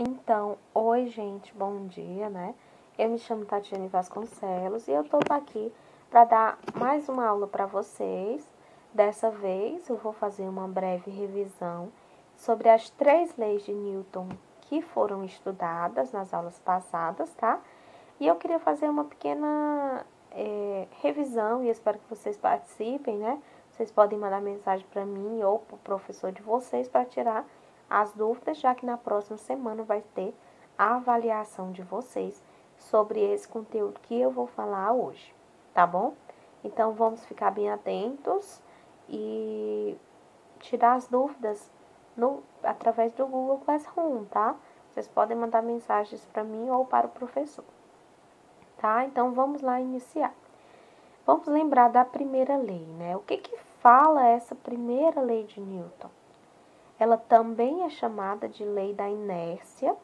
Então, oi gente, bom dia, né? Eu me chamo Tatiane Vasconcelos e eu tô aqui para dar mais uma aula para vocês. Dessa vez eu vou fazer uma breve revisão sobre as 3 leis de Newton que foram estudadas nas aulas passadas, tá? E eu queria fazer uma pequena revisão e espero que vocês participem, né? Vocês podem mandar mensagem para mim ou para o professor de vocês para tirar as dúvidas, já que na próxima semana vai ter a avaliação de vocês sobre esse conteúdo que eu vou falar hoje, tá bom? Então, vamos ficar bem atentos e tirar as dúvidas através do Google Classroom, tá? Vocês podem mandar mensagens para mim ou para o professor, tá? Então, vamos lá iniciar. Vamos lembrar da primeira lei, né? O que fala essa primeira lei de Newton? Ela também é chamada de lei da inércia,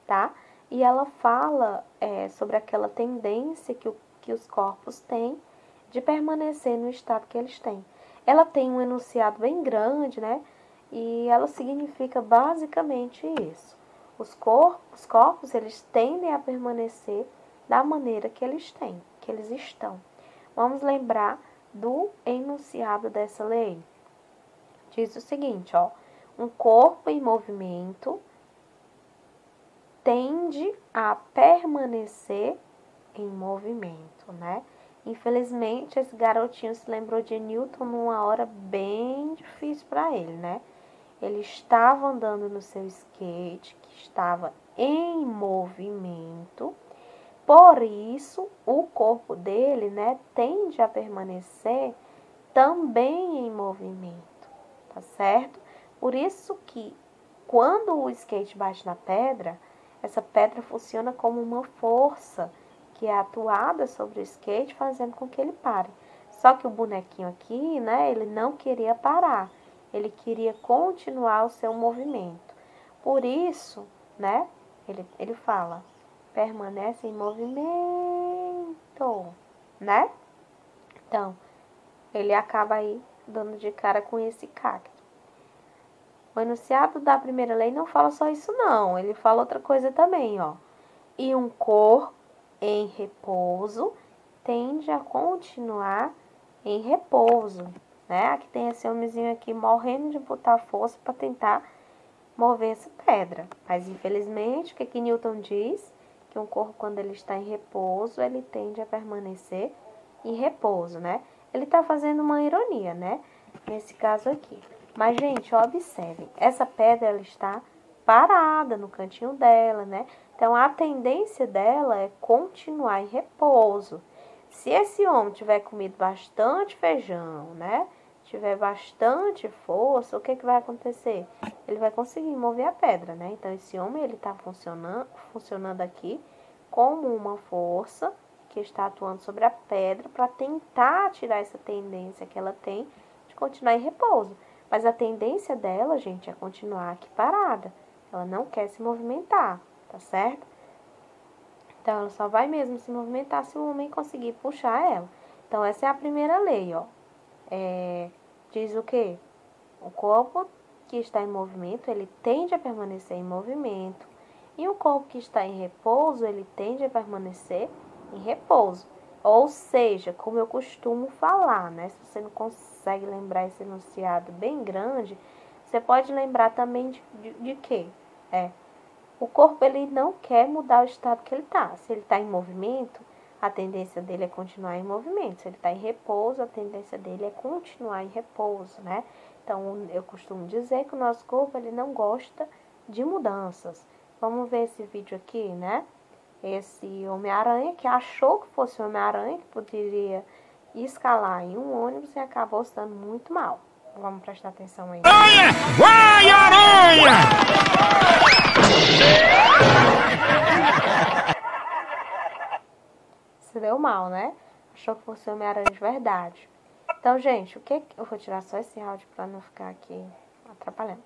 tá? E ela fala sobre aquela tendência que os corpos têm de permanecer no estado que eles têm. Ela tem um enunciado bem grande, né? E ela significa basicamente isso. Os corpos, eles tendem a permanecer da maneira que eles têm, que eles estão. Vamos lembrar do enunciado dessa lei. Diz o seguinte, ó. Um corpo em movimento tende a permanecer em movimento, né? Infelizmente, esse garotinho se lembrou de Newton numa hora bem difícil para ele, né? Ele estava andando no seu skate, que estava em movimento, por isso o corpo dele, né, tende a permanecer também em movimento, tá certo? Por isso que quando o skate bate na pedra, essa pedra funciona como uma força que é atuada sobre o skate, fazendo com que ele pare. Só que o bonequinho aqui, né, ele não queria parar, ele queria continuar o seu movimento. Por isso, né, ele fala, permanece em movimento, né? Então, ele acaba aí dando de cara com esse cacto. O enunciado da primeira lei não fala só isso não, ele fala outra coisa também, ó. E um corpo em repouso tende a continuar em repouso, né? Aqui tem esse homenzinho aqui morrendo de botar força para tentar mover essa pedra. Mas infelizmente, o que Newton diz? Que um corpo, quando ele está em repouso, ele tende a permanecer em repouso, né? Ele está fazendo uma ironia, né? Nesse caso aqui. Mas, gente, observem, essa pedra ela está parada no cantinho dela, né? Então, a tendência dela é continuar em repouso. Se esse homem tiver comido bastante feijão, né? Tiver bastante força, o que vai acontecer? Ele vai conseguir mover a pedra, né? Então, esse homem, ele está funcionando aqui como uma força que está atuando sobre a pedra para tentar tirar essa tendência que ela tem de continuar em repouso. Mas a tendência dela, gente, é continuar aqui parada. Ela não quer se movimentar, tá certo? Então, ela só vai mesmo se movimentar se o homem conseguir puxar ela. Então, essa é a primeira lei, ó. Diz o quê? O corpo que está em movimento, ele tende a permanecer em movimento. E o corpo que está em repouso, ele tende a permanecer em repouso. Ou seja, como eu costumo falar, né? Se você não consegue lembrar esse enunciado bem grande, você pode lembrar também de quê? O corpo, ele não quer mudar o estado que ele está. Se ele está em movimento, a tendência dele é continuar em movimento. Se ele está em repouso, a tendência dele é continuar em repouso, né? Então, eu costumo dizer que o nosso corpo, ele não gosta de mudanças. Vamos ver esse vídeo aqui, né? Esse Homem-Aranha, que achou que fosse o Homem-Aranha, que poderia escalar em um ônibus e acabou se dando muito mal. Vamos prestar atenção aí. Aranha! Vai, aranha! Se deu mal, né? Achou que fosse o Homem-Aranha de verdade. Então, gente, o que... Eu vou tirar só esse áudio para não ficar aqui atrapalhando.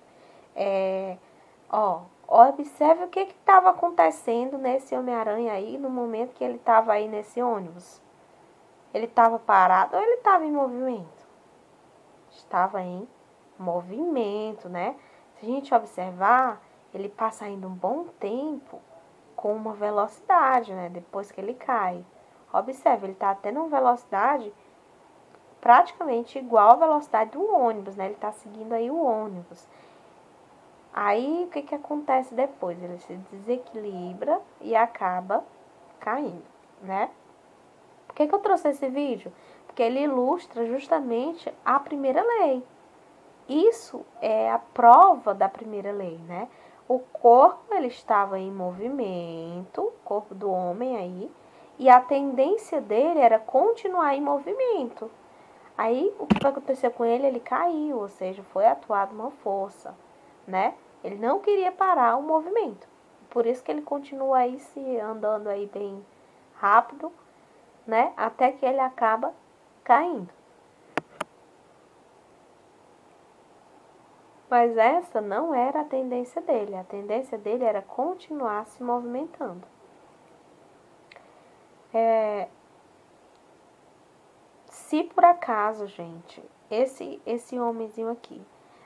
Observe o que estava acontecendo nesse Homem-Aranha aí no momento que ele estava aí nesse ônibus. Ele estava parado ou ele estava em movimento? Estava em movimento, né? Se a gente observar, ele passa ainda um bom tempo com uma velocidade, né? Depois que ele cai. Observe, ele está tendo uma velocidade praticamente igual à velocidade do ônibus, né? Ele está seguindo aí o ônibus. Aí, o que que acontece depois? Ele se desequilibra e acaba caindo, né? Por que que eu trouxe esse vídeo? Porque ele ilustra justamente a primeira lei. Isso é a prova da primeira lei, né? O corpo, ele estava em movimento, o corpo do homem aí, e a tendência dele era continuar em movimento. Aí, o que aconteceu com ele? Ele caiu, ou seja, foi atuada uma força, né? Ele não queria parar o movimento. Por isso que ele continua aí se andando aí bem rápido, né? Até que ele acaba caindo. Mas essa não era a tendência dele. A tendência dele era continuar se movimentando. Se por acaso, gente, esse homenzinho aqui,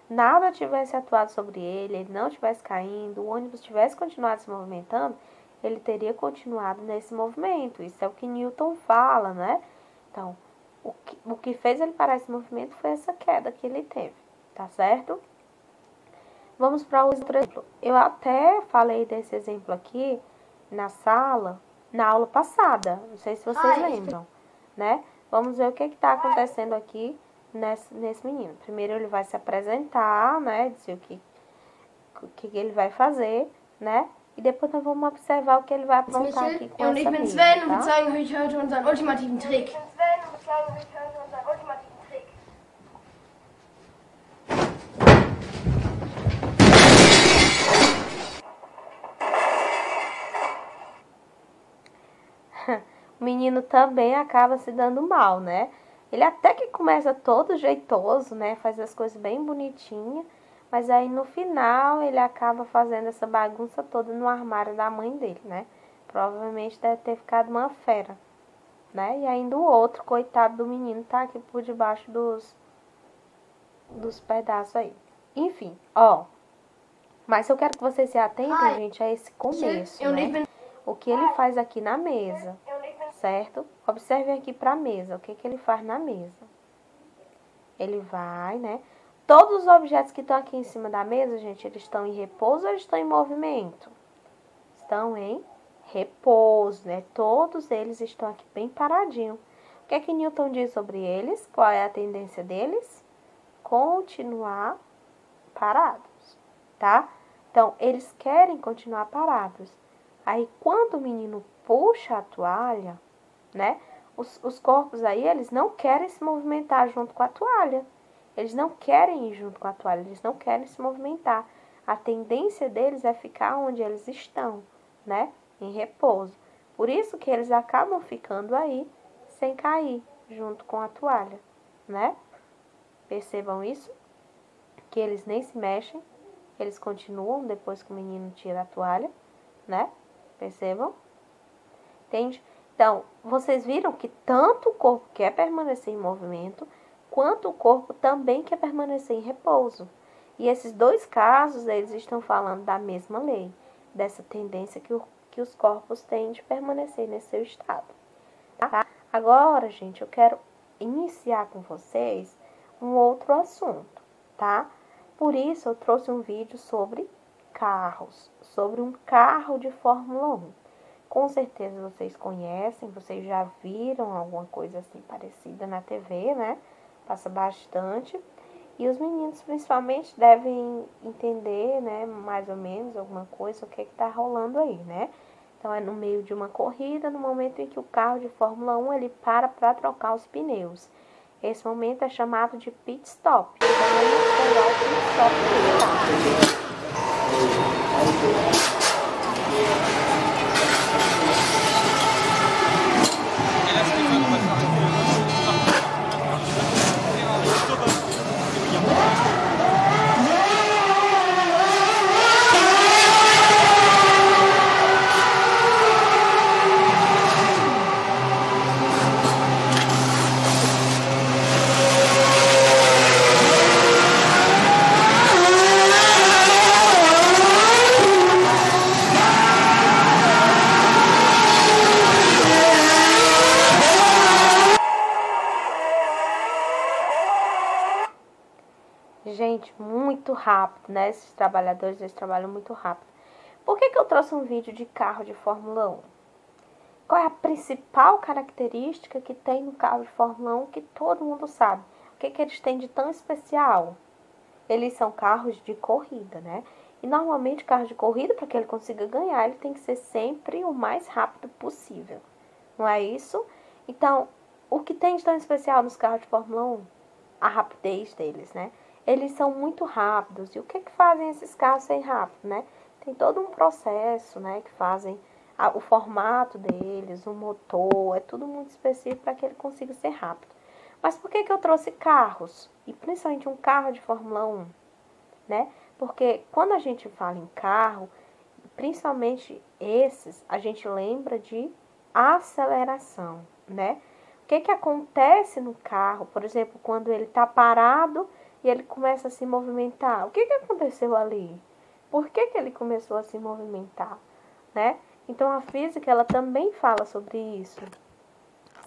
nada tivesse atuado sobre ele, ele não tivesse caindo, o ônibus tivesse continuado se movimentando, ele teria continuado nesse movimento. Isso é o que Newton fala, né? Então, o que fez ele parar esse movimento foi essa queda que ele teve, tá certo? Vamos para outro exemplo. Eu até falei desse exemplo aqui na sala, na aula passada. Não sei se vocês lembram, né? Vamos ver o que está acontecendo aqui nesse menino. Primeiro ele vai se apresentar, né? Dizer o que ele vai fazer, né? E depois nós vamos observar o que ele vai aprontar aqui com essa Und ich bin amiga, Sven und wir tá? zeigen euch heute unseren ultimativen Trick. O menino também acaba se dando mal, né? Ele até que começa todo jeitoso, né? Faz as coisas bem bonitinhas. Mas aí no final ele acaba fazendo essa bagunça toda no armário da mãe dele, né? Provavelmente deve ter ficado uma fera, né? E ainda o outro, coitado do menino, tá aqui por debaixo dos pedaços aí. Enfim, ó. Mas eu quero que vocês se atentem, gente, a esse começo, né? O que ele faz aqui na mesa, certo? Observe aqui pra mesa, o que que ele faz na mesa. Ele vai, né? Todos os objetos que estão aqui em cima da mesa, gente, eles estão em repouso ou eles estão em movimento? Estão em repouso, né? Todos eles estão aqui bem paradinhos. O que é que Newton diz sobre eles? Qual é a tendência deles? Continuar parados, tá? Então, eles querem continuar parados. Aí, quando o menino puxa a toalha, né? Os corpos aí, eles não querem se movimentar junto com a toalha. Eles não querem ir junto com a toalha, eles não querem se movimentar. A tendência deles é ficar onde eles estão, né? Em repouso. Por isso que eles acabam ficando aí sem cair junto com a toalha, né? Percebam isso? Que eles nem se mexem, eles continuam depois que o menino tira a toalha, né? Percebam? Entende? Então, vocês viram que tanto o corpo quer permanecer em movimento, quanto o corpo também quer permanecer em repouso. E esses dois casos, eles estão falando da mesma lei, dessa tendência que os corpos têm de permanecer nesse seu estado. Tá? Agora, gente, eu quero iniciar com vocês um outro assunto, tá? Por isso, eu trouxe um vídeo sobre carros, sobre um carro de Fórmula 1. Com certeza vocês conhecem, vocês já viram alguma coisa assim parecida na TV, né? Passa bastante. E os meninos, principalmente, devem entender, né, mais ou menos, alguma coisa, o que tá rolando aí, né? Então, é no meio de uma corrida, no momento em que o carro de Fórmula 1, ele para trocar os pneus. Esse momento é chamado de pit stop. Então, vamos pegar o pit stop do carro. Gente, muito rápido, né? Esses trabalhadores, eles trabalham muito rápido. Por que eu trouxe um vídeo de carro de Fórmula 1? Qual é a principal característica que tem no carro de Fórmula 1 que todo mundo sabe? O que eles têm de tão especial? Eles são carros de corrida, né? E normalmente carro de corrida, para que ele consiga ganhar, ele tem que ser sempre o mais rápido possível. Não é isso? Então, o que tem de tão especial nos carros de Fórmula 1? A rapidez deles, né? Eles são muito rápidos. E o que fazem esses carros serem rápidos, né? Tem todo um processo, né? Que fazem o formato deles, o motor, é tudo muito específico para que ele consiga ser rápido. Mas por que eu trouxe carros? E principalmente um carro de Fórmula 1, né? Porque quando a gente fala em carro, principalmente esses, a gente lembra de aceleração, né? O que acontece no carro, por exemplo, quando ele está parado e ele começa a se movimentar? O que aconteceu ali? Por que ele começou a se movimentar, né? Então, a física, ela também fala sobre isso,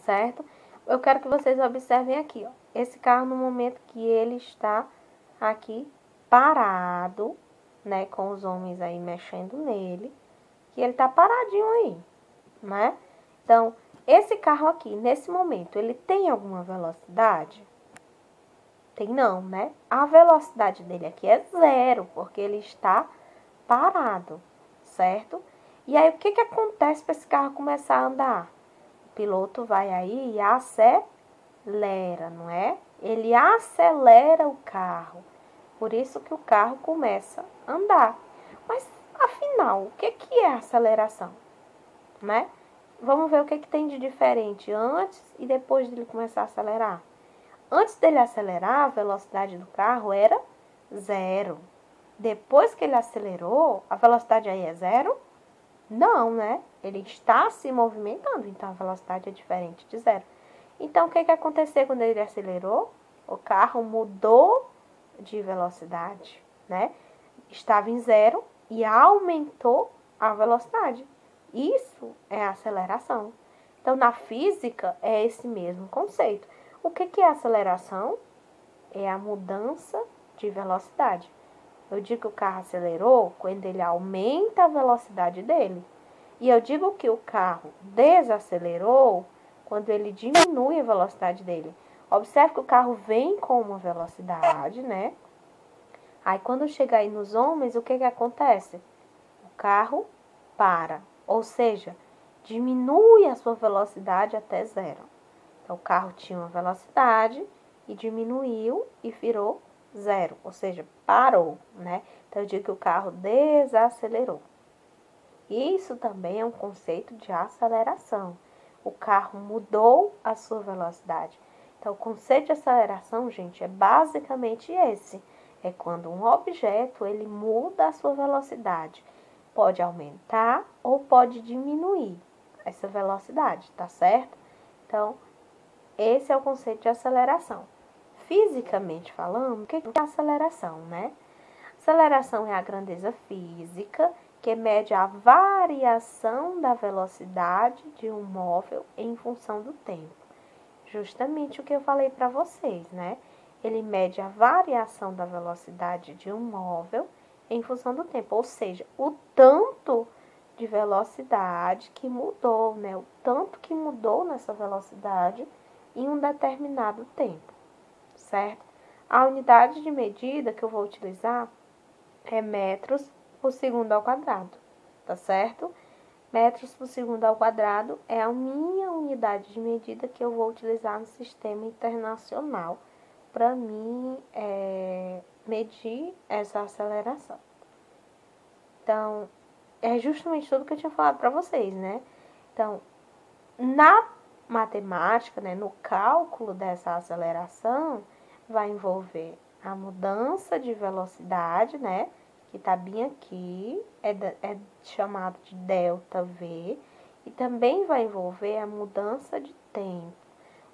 certo? Eu quero que vocês observem aqui, ó. Esse carro, no momento que ele está aqui parado, né? Com os homens aí mexendo nele, que ele tá paradinho aí, né? Então, esse carro aqui, nesse momento, ele tem alguma velocidade? Tem não, né? A velocidade dele aqui é 0, porque ele está parado, certo? E aí, o que acontece para esse carro começar a andar? O piloto vai aí e acelera, não é? Ele acelera o carro. Por isso que o carro começa a andar. Mas, afinal, o que é aceleração? Né? Vamos ver o que tem de diferente antes e depois dele começar a acelerar. Antes dele acelerar, a velocidade do carro era 0. Depois que ele acelerou, a velocidade aí é 0? Não, né? Ele está se movimentando, então a velocidade é diferente de 0. Então, o que aconteceu quando ele acelerou? O carro mudou de velocidade, né? Estava em 0 e aumentou a velocidade. Isso é aceleração. Então, na física, é esse mesmo conceito. O que é aceleração? É a mudança de velocidade. Eu digo que o carro acelerou quando ele aumenta a velocidade dele. E eu digo que o carro desacelerou quando ele diminui a velocidade dele. Observe que o carro vem com uma velocidade, né? Aí, quando chega aí nos homens, o que acontece? O carro para, ou seja, diminui a sua velocidade até 0. Então, o carro tinha uma velocidade e diminuiu e virou 0, ou seja, parou, né? Então, eu digo que o carro desacelerou. Isso também é um conceito de aceleração. O carro mudou a sua velocidade. Então, o conceito de aceleração, gente, é basicamente esse. É quando um objeto, ele muda a sua velocidade. Pode aumentar ou pode diminuir essa velocidade, tá certo? Então, esse é o conceito de aceleração. Fisicamente falando, o que é aceleração, né? Aceleração é a grandeza física que mede a variação da velocidade de um móvel em função do tempo. Justamente o que eu falei para vocês, né? Ele mede a variação da velocidade de um móvel em função do tempo, ou seja, o tanto de velocidade que mudou, né? O tanto que mudou nessa velocidade em um determinado tempo, certo? A unidade de medida que eu vou utilizar é metros por segundo ao quadrado, tá certo? Metros por segundo ao quadrado é a minha unidade de medida que eu vou utilizar no sistema internacional para mim medir essa aceleração. Então, é justamente tudo que eu tinha falado para vocês, né? Então, na matemática, né, no cálculo dessa aceleração, vai envolver a mudança de velocidade, né? Que está bem aqui, é chamado de ΔV, e também vai envolver a mudança de tempo,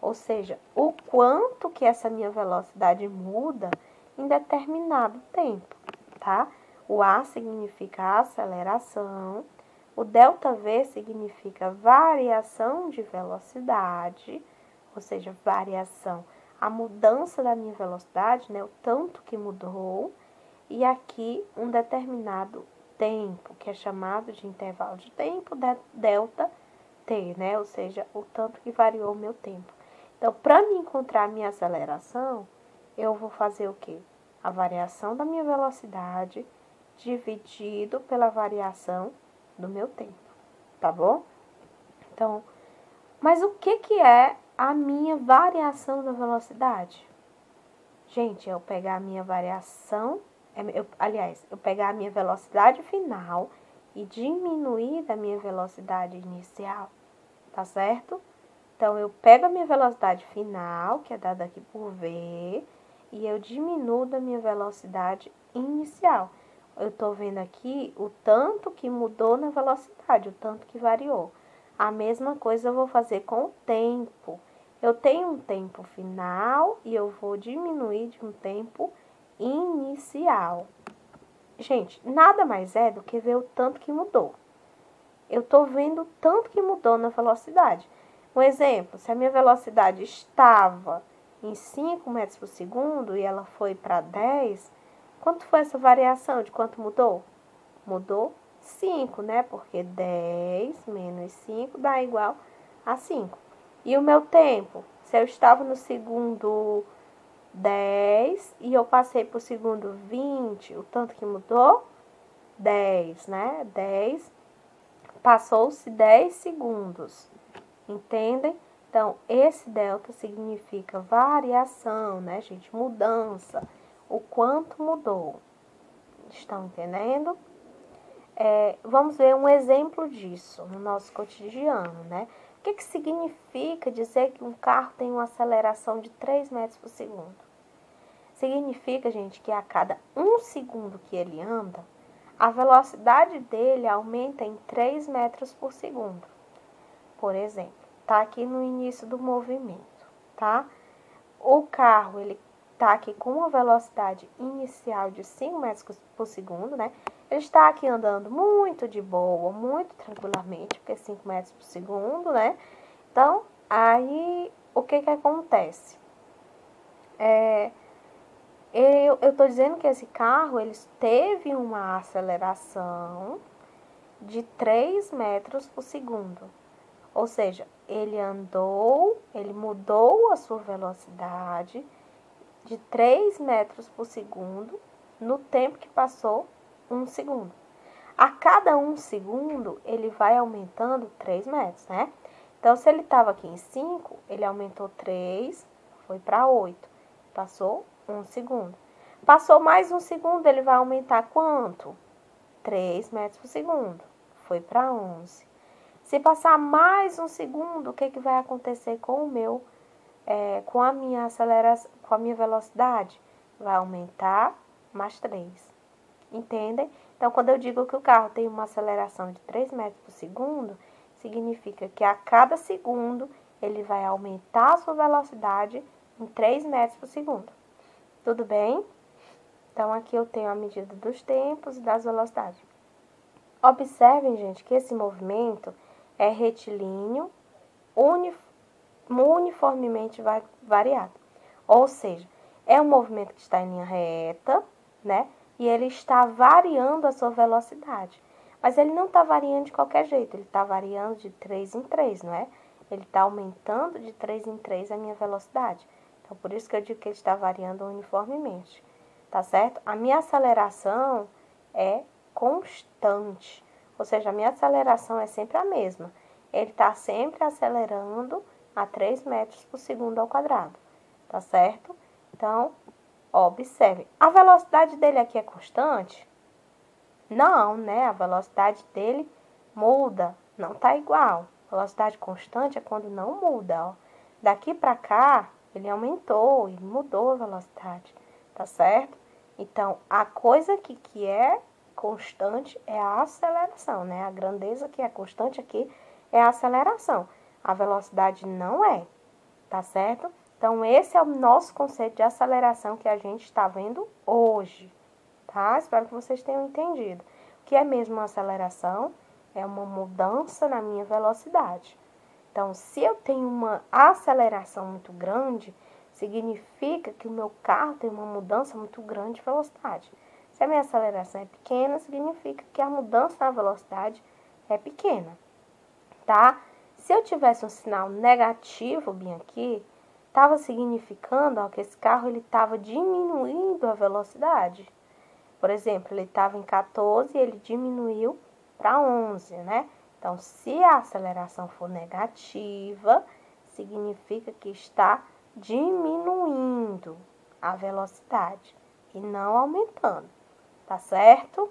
ou seja, o quanto que essa minha velocidade muda em determinado tempo, tá? O A significa aceleração, o ΔV significa variação de velocidade, ou seja, variação a mudança da minha velocidade, né? O tanto que mudou. E aqui um determinado tempo, que é chamado de intervalo de tempo, delta t, né? Ou seja, o tanto que variou o meu tempo. Então, para me encontrar a minha aceleração, eu vou fazer o quê? A variação da minha velocidade dividido pela variação do meu tempo, tá bom? Então, mas o que é a minha variação da velocidade? Gente, eu pegar a minha variação, eu pegar a minha velocidade final e diminuir da minha velocidade inicial, tá certo? Então, eu pego a minha velocidade final, que é dada aqui por V, e eu diminuo da minha velocidade inicial. Eu estou vendo aqui o tanto que mudou na velocidade, o tanto que variou. A mesma coisa eu vou fazer com o tempo. Eu tenho um tempo final e eu vou diminuir de um tempo inicial. Gente, nada mais é do que ver o tanto que mudou. Eu estou vendo o tanto que mudou na velocidade. Um exemplo, se a minha velocidade estava em 5 metros por segundo e ela foi para 10, quanto foi essa variação? De quanto mudou? Mudou 5, né? Porque 10 menos 5 dá igual a 5. E o meu tempo? Se eu estava no segundo 10 e eu passei para o segundo 20, o tanto que mudou? 10, né? 10, passou-se 10 segundos. Entendem? Então, esse delta significa variação, né, gente? Mudança. O quanto mudou. Estão entendendo? Vamos ver um exemplo disso no nosso cotidiano, né? O que significa dizer que um carro tem uma aceleração de 3 metros por segundo? Significa, gente, que a cada 1 segundo que ele anda, a velocidade dele aumenta em 3 metros por segundo. Por exemplo, tá aqui no início do movimento, tá? O carro, ele tá aqui com uma velocidade inicial de 5 metros por segundo, né? Ele está aqui andando muito de boa, muito tranquilamente, porque 5 metros por segundo, né? Então, aí, o que acontece? Eu tô dizendo que esse carro, ele teve uma aceleração de 3 metros por segundo. Ou seja, ele mudou a sua velocidade de 3 metros por segundo no tempo que passou 1 segundo. A cada 1 segundo, ele vai aumentando 3 metros, né? Então, se ele estava aqui em 5, ele aumentou 3, foi para 8. Passou 1 segundo. Passou mais 1 segundo, ele vai aumentar quanto? 3 metros por segundo. Foi para 11. Se passar mais 1 segundo, o que vai acontecer com com a minha aceleração, com a minha velocidade? Vai aumentar mais 3. Entendem? Então, quando eu digo que o carro tem uma aceleração de 3 metros por segundo, significa que a cada segundo ele vai aumentar a sua velocidade em 3 metros por segundo. Tudo bem? Então, aqui eu tenho a medida dos tempos e das velocidades. Observem, gente, que esse movimento é retilíneo, uniformemente variado. Ou seja, é um movimento que está em linha reta, né? E ele está variando a sua velocidade. Mas ele não está variando de qualquer jeito, ele está variando de 3 em 3, não é? Ele está aumentando de 3 em 3 a minha velocidade. Então, por isso que eu digo que ele está variando uniformemente, tá certo? A minha aceleração é constante, ou seja, a minha aceleração é sempre a mesma. Ele está sempre acelerando a 3 metros por segundo ao quadrado, tá certo? Então, observe. A velocidade dele aqui é constante? Não, né? A velocidade dele muda, não tá igual. Velocidade constante é quando não muda, ó. Daqui para cá, ele aumentou, ele mudou a velocidade, tá certo? Então, a coisa que é constante é a aceleração, né? A grandeza que é constante aqui é a aceleração. A velocidade não é, tá certo? Então, esse é o nosso conceito de aceleração que a gente está vendo hoje, tá? Espero que vocês tenham entendido. O que é mesmo uma aceleração? É uma mudança na minha velocidade. Então, se eu tenho uma aceleração muito grande, significa que o meu carro tem uma mudança muito grande de velocidade. Se a minha aceleração é pequena, significa que a mudança na velocidade é pequena, tá? Se eu tivesse um sinal negativo bem aqui, estava significando, ó, que esse carro estava diminuindo a velocidade. Por exemplo, ele estava em 14 e ele diminuiu para 11, né? Então, se a aceleração for negativa, significa que está diminuindo a velocidade e não aumentando, tá certo?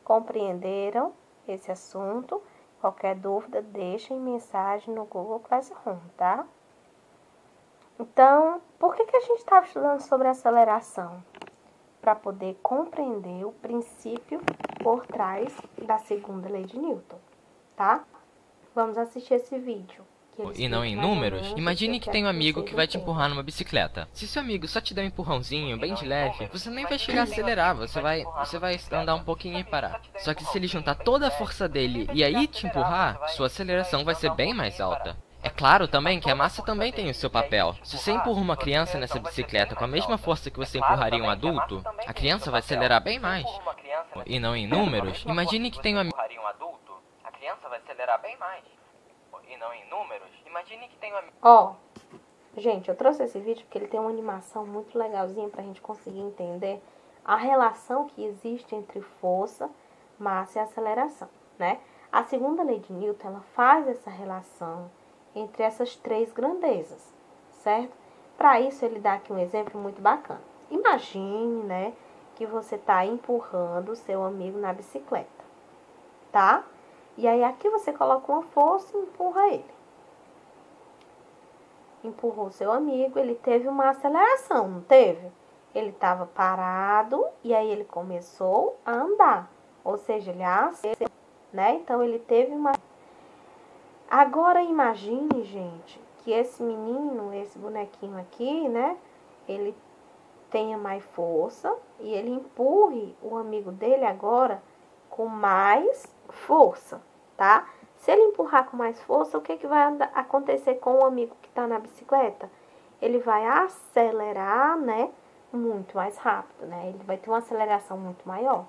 Compreenderam esse assunto? Qualquer dúvida, deixem mensagem no Google Classroom, tá? Então, por que a gente estava estudando sobre aceleração? Para poder compreender o princípio por trás da segunda lei de Newton, tá? Vamos assistir esse vídeo. E não em números, imagine que tem um amigo que vai te empurrar numa bicicleta. Se seu amigo só te der um empurrãozinho, bem de leve, você nem vai chegar a acelerar, você vai andar um pouquinho e parar. Só que se ele juntar toda a força dele e aí te empurrar, sua aceleração vai ser bem mais alta. É claro também que a massa também tem o seu papel. Se você empurra uma criança nessa bicicleta com a mesma força que você empurraria um adulto, a criança vai acelerar bem mais. E não em números, imagine que tem um amigo... A criança vai acelerar bem mais. E não em números, imagine que tem um amigo... Ó, gente, eu trouxe esse vídeo porque ele tem uma animação muito legalzinha pra gente conseguir entender a relação que existe entre força, massa e aceleração, né? A segunda lei de Newton, ela faz essa relação entre essas três grandezas, certo? Para isso, ele dá aqui um exemplo muito bacana. Imagine, né, que você tá empurrando o seu amigo na bicicleta, tá? E aí, aqui você coloca uma força e empurra ele. Empurrou o seu amigo, ele teve uma aceleração, não teve? Ele estava parado e aí ele começou a andar. Ou seja, ele acelerou, né? Então, ele teve uma... Agora, imagine, gente, que esse menino, esse bonequinho aqui, né? Ele tenha mais força e ele empurre o amigo dele agora com mais força, tá? Se ele empurrar com mais força, o que vai acontecer com o amigo que está na bicicleta? Ele vai acelerar, né, muito mais rápido, né? Ele vai ter uma aceleração muito maior.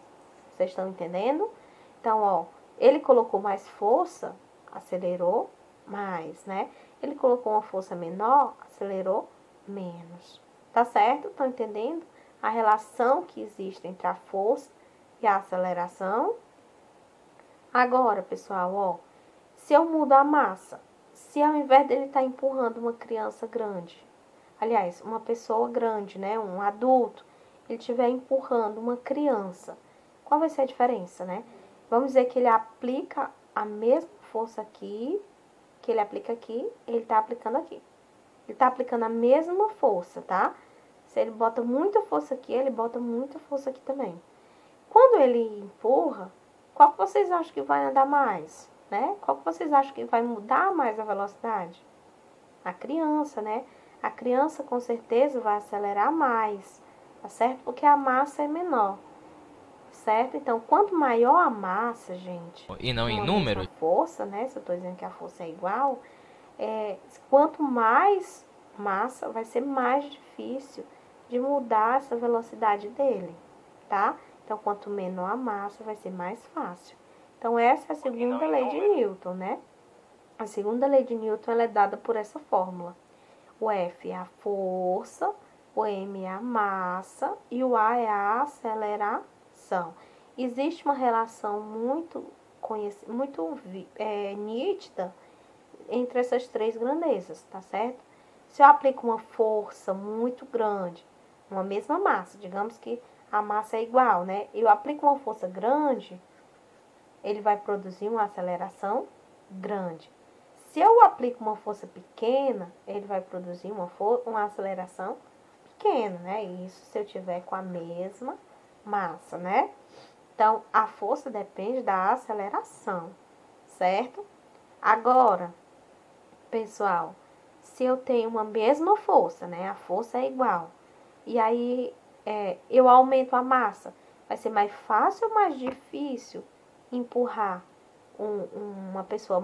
Vocês estão entendendo? Então, ó, ele colocou mais força, acelerou mais, né? Ele colocou uma força menor, acelerou menos. Tá certo? Estão entendendo a relação que existe entre a força e a aceleração? Agora, pessoal, ó, se eu mudo a massa, se ao invés dele estar empurrando uma criança grande, aliás, uma pessoa grande, né, um adulto, ele estiver empurrando uma criança, qual vai ser a diferença, né? Vamos dizer que ele aplica a mesma força aqui, que ele aplica aqui, ele está aplicando aqui. Ele está aplicando a mesma força, tá? Se ele bota muita força aqui, ele bota muita força aqui também. Quando ele empurra, qual que vocês acham que vai andar mais, né? Qual que vocês acham que vai mudar mais a velocidade? A criança, né? A criança com certeza vai acelerar mais, tá certo? Porque a massa é menor, certo? Então, quanto maior a massa, gente... E não em números? Força, né? Se eu tô dizendo que a força é igual, quanto mais massa, vai ser mais difícil de mudar essa velocidade dele, tá? Então, quanto menor a massa, vai ser mais fácil. Então, essa é a segunda lei de Newton, né? A segunda lei de Newton, ela é dada por essa fórmula. O F é a força, o M é a massa e o A é a aceleração. Existe uma relação muito nítida entre essas três grandezas, tá certo? Se eu aplico uma força muito grande, uma mesma massa, digamos que a massa é igual, né? Eu aplico uma força grande, ele vai produzir uma aceleração grande. Se eu aplico uma força pequena, ele vai produzir uma aceleração pequena, né? Isso se eu tiver com a mesma massa, né? Então, a força depende da aceleração, certo? Agora, pessoal, se eu tenho uma mesma força, né? A força é igual. E aí, eu aumento a massa. Vai ser mais fácil ou mais difícil empurrar uma pessoa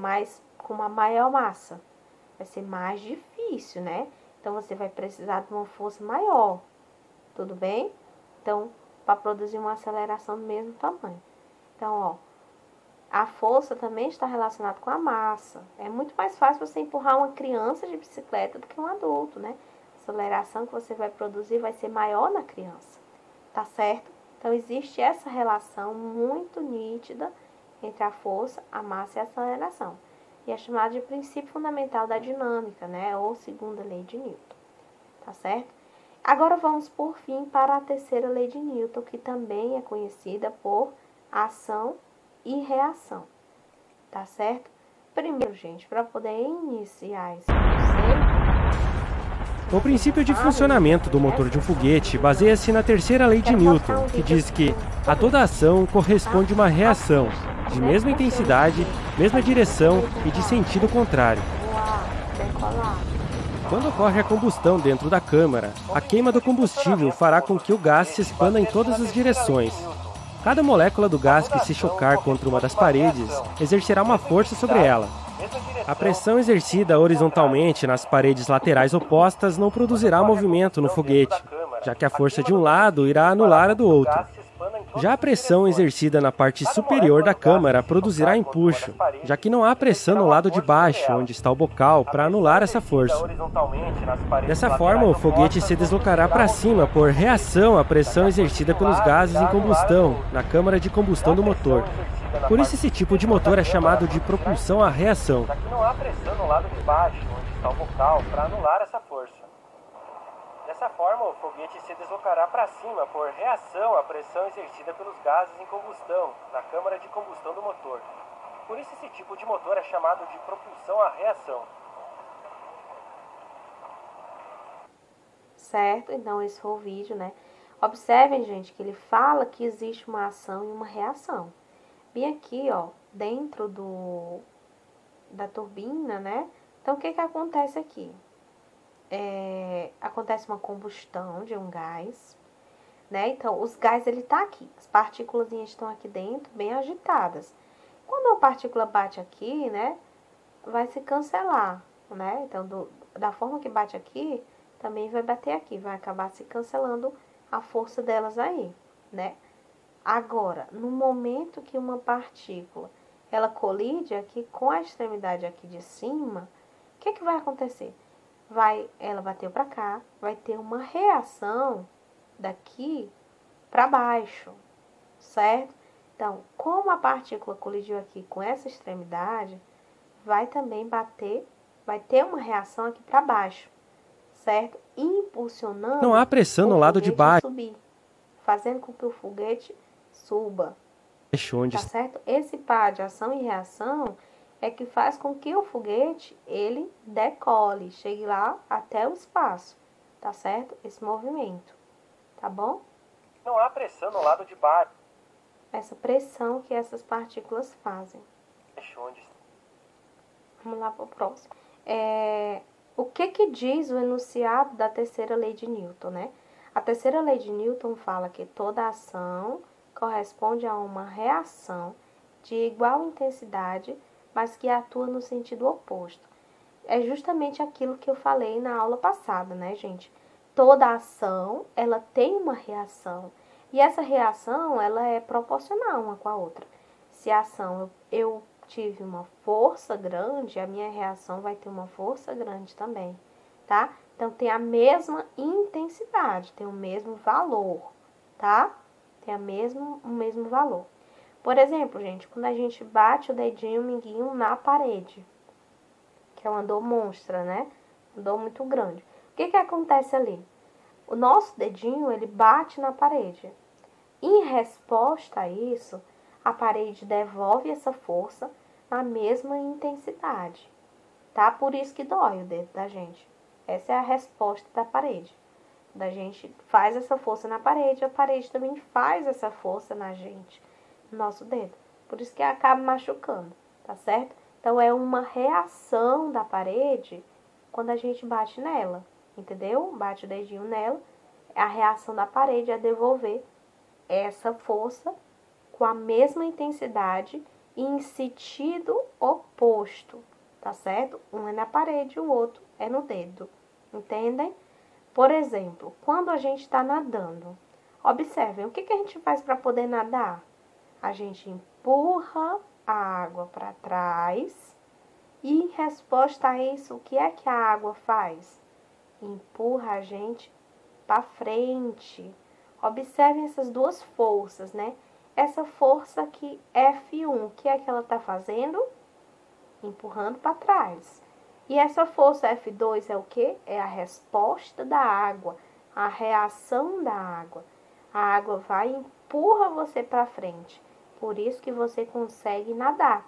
com uma maior massa? Vai ser mais difícil, né? Então, você vai precisar de uma força maior, tudo bem? Então, para produzir uma aceleração do mesmo tamanho. Então, ó, a força também está relacionada com a massa. É muito mais fácil você empurrar uma criança de bicicleta do que um adulto, né? A aceleração que você vai produzir vai ser maior na criança, tá certo? Então, existe essa relação muito nítida entre a força, a massa e a aceleração. E é chamado de princípio fundamental da dinâmica, né? Ou segunda lei de Newton, tá certo? Agora vamos, por fim, para a terceira lei de Newton, que também é conhecida por ação e reação, tá certo? Primeiro, gente, para poder iniciar esse conceito... O princípio de funcionamento do motor de um foguete baseia-se na terceira lei de Newton, que diz que a toda ação corresponde uma reação, de mesma intensidade, mesma direção e de sentido contrário. Quando ocorre a combustão dentro da câmara, a queima do combustível fará com que o gás se expanda em todas as direções. Cada molécula do gás que se chocar contra uma das paredes exercerá uma força sobre ela. A pressão exercida horizontalmente nas paredes laterais opostas não produzirá movimento no foguete, já que a força de um lado irá anular a do outro. Já a pressão exercida na parte superior da câmara produzirá empuxo, já que não há pressão no lado de baixo, onde está o bocal, para anular essa força. Dessa forma, o foguete se deslocará para cima por reação à pressão exercida pelos gases em combustão, na câmara de combustão do motor. Por isso, esse tipo de motor é chamado de propulsão à reação. Já que não há pressão no lado de baixo, onde está o bocal, para anular essa força. Dessa forma, o foguete se deslocará para cima por reação à pressão exercida pelos gases em combustão, na câmara de combustão do motor. Por isso, esse tipo de motor é chamado de propulsão à reação. Certo? Então, esse foi o vídeo, né? Observem, gente, que ele fala que existe uma ação e uma reação. Bem aqui, ó, dentro da turbina, né? Então, o que que acontece aqui? Acontece uma combustão de um gás, né? Então, os gás, ele tá aqui. As partículas estão aqui dentro, bem agitadas. Quando uma partícula bate aqui, né? Vai se cancelar, né? Então, da forma que bate aqui, também vai bater aqui. Vai acabar se cancelando a força delas aí, né? Agora, no momento que uma partícula, ela colide aqui com a extremidade aqui de cima, o que que vai acontecer? Ela bateu para cá, vai ter uma reação daqui para baixo, certo? Então, como a partícula colidiu aqui com essa extremidade, vai também vai ter uma reação aqui para baixo, certo? Impulsionando Não há pressão no lado de baixo, subir, fazendo com que o foguete suba, onde tá certo? Esse par de ação e reação é que faz com que o foguete, ele decole, chegue lá até o espaço, tá certo? Esse movimento, tá bom? Não há pressão no lado de baixo. Essa pressão que essas partículas fazem. Vamos lá para o próximo. O que diz o enunciado da terceira lei de Newton, né? A terceira lei de Newton fala que toda ação corresponde a uma reação de igual intensidade, mas que atua no sentido oposto. É justamente aquilo que eu falei na aula passada, né, gente? Toda ação, ela tem uma reação. E essa reação, ela é proporcional uma com a outra. Se a ação eu tive uma força grande, a minha reação vai ter uma força grande também, tá? Então, tem a mesma intensidade, tem o mesmo valor, tá? Tem o mesmo valor. Por exemplo, gente, quando a gente bate o dedinho, o minguinho na parede, que é uma dor monstra, né? Uma dor muito grande. O que que acontece ali? O nosso dedinho, ele bate na parede. Em resposta a isso, a parede devolve essa força na mesma intensidade, tá? Por isso que dói o dedo da gente. Essa é a resposta da parede. Da gente faz essa força na parede, a parede também faz essa força na gente, no nosso dedo. Por isso que acaba machucando, tá certo? Então, é uma reação da parede quando a gente bate nela, entendeu? Bate o dedinho nela, a reação da parede é devolver essa força com a mesma intensidade e em sentido oposto, tá certo? Um é na parede, o outro é no dedo, entendem? Por exemplo, quando a gente está nadando, observem, o que a gente faz para poder nadar? A gente empurra a água para trás e, em resposta a isso, o que é que a água faz? Empurra a gente para frente. Observem essas duas forças, né? Essa força aqui, F1, o que é que ela está fazendo? Empurrando para trás. E essa força F2 é o quê? É a resposta da água, a reação da água. A água vai e empurra você para frente. Por isso que você consegue nadar.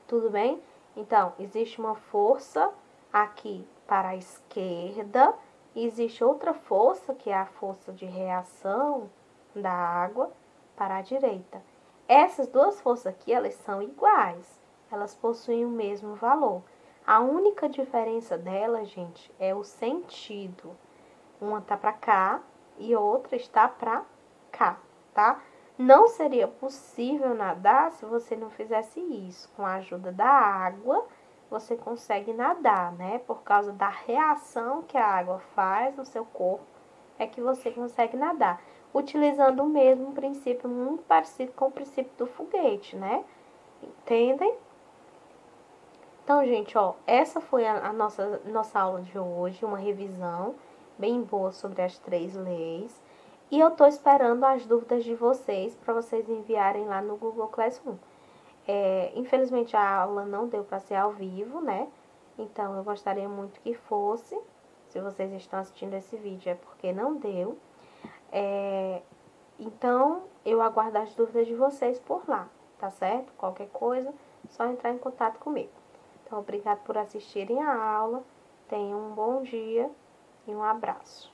Tudo bem? Então, existe uma força aqui para a esquerda. E existe outra força, que é a força de reação da água, para a direita. Essas duas forças aqui, elas são iguais. Elas possuem o mesmo valor. A única diferença delas, gente, é o sentido. Uma está para cá e outra está para cá, tá? Não seria possível nadar se você não fizesse isso. Com a ajuda da água, você consegue nadar, né? Por causa da reação que a água faz no seu corpo, é que você consegue nadar. Utilizando o mesmo princípio, muito parecido com o princípio do foguete, né? Entendem? Então, gente, ó, essa foi a nossa aula de hoje, uma revisão bem boa sobre as 3 leis. E eu tô esperando as dúvidas de vocês para vocês enviarem lá no Google Classroom. Infelizmente a aula não deu para ser ao vivo, né? Então eu gostaria muito que fosse. Se vocês estão assistindo esse vídeo é porque não deu. Então eu aguardo as dúvidas de vocês por lá, tá certo? Qualquer coisa, só entrar em contato comigo. Então, obrigado por assistirem a aula. Tenham um bom dia e um abraço.